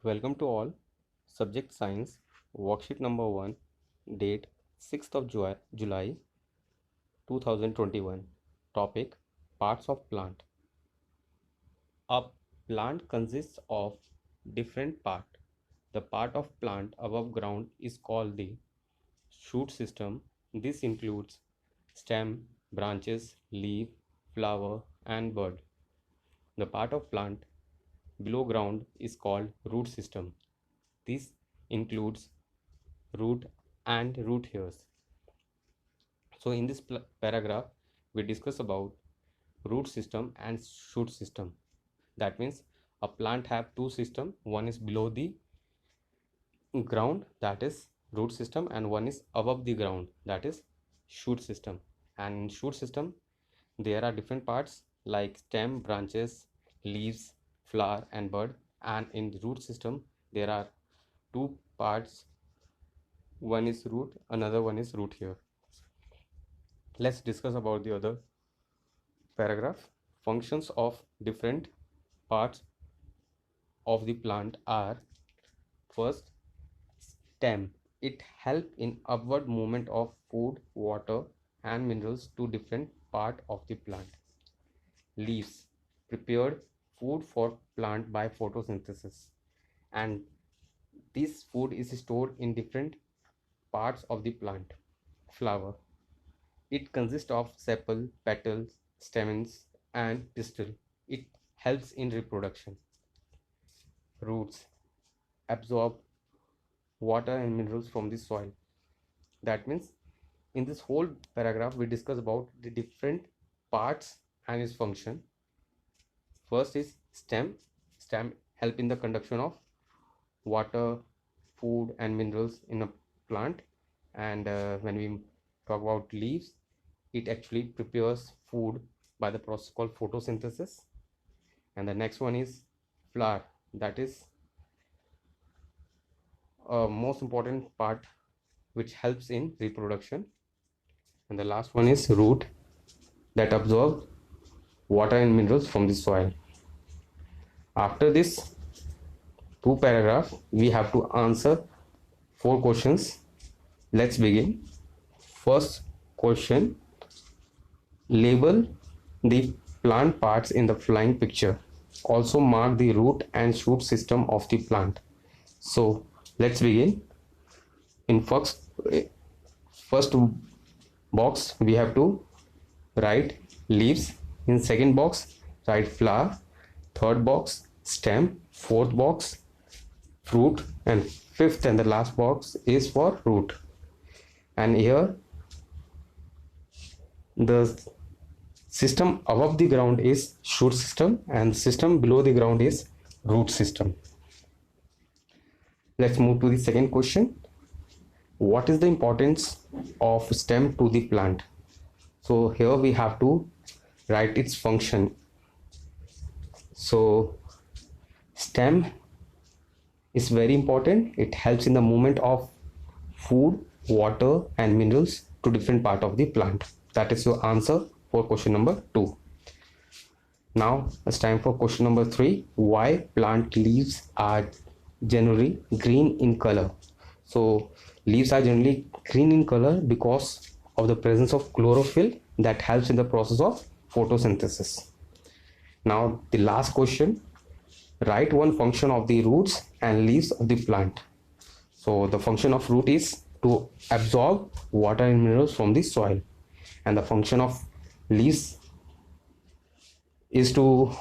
Welcome to all. Subject Science, Worksheet number 1, date 6th of July 2021. Topic, Parts of Plant. A plant consists of different parts. The part of plant above ground is called the shoot system. This includes stem, branches, leaf, flower, and bud. The part of plant below ground is called root system. This includes root and root hairs. So in this paragraph, we discuss about root system and shoot system. That means a plant have two system. One is below the ground, that is root system, and one is above the ground, that is shoot system. And in shoot system, there are different parts like stem, branches, leaves, flower, and bud. And in the root system, there are two parts. One is root, another one is root hair. Let's discuss about the other paragraph. Functions of different parts of the plant are: first, stem. It help in upward movement of food, water, and minerals to different part of the plant. Leaves, prepared food for plant by photosynthesis, and this food is stored in different parts of the plant. Flower, it consists of sepal, petals, stamens, and pistil. It helps in reproduction. Roots absorb water and minerals from the soil. That means in this whole paragraph we discuss about the different parts and its function. First is stem. Stem help in the conduction of water, food, and minerals in a plant. And when we talk about leaves, it actually prepares food by the process called photosynthesis. And the next one is flower. That is a most important part which helps in reproduction. And the last one is root, that absorb water and minerals from the soil. After this two paragraphs, we have to answer 4 questions. Let's begin. First question, label the plant parts in the following picture. Also mark the root and shoot system of the plant. So let's begin. In first box, we have to write leaves. In second box, write flower. Third box, stem. Fourth box, fruit. And fifth and the last box is for root. And here the system above the ground is shoot system and system below the ground is root system. Let's move to the second question. What is the importance of stem to the plant? So here we have to write its function. So stem is very important. It helps in the movement of food, water, and minerals to different part of the plant. That is your answer for question number 2. Now it's time for question number 3. Why plant leaves are generally green in color? So leaves are generally green in color because of the presence of chlorophyll that helps in the process of photosynthesis. Now the last question, write one function of the roots and leaves of the plant. So the function of root is to absorb water and minerals from the soil, and the function of leaves is to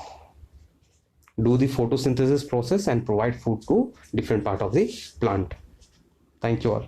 do the photosynthesis process and provide food to different part of the plant. Thank you all.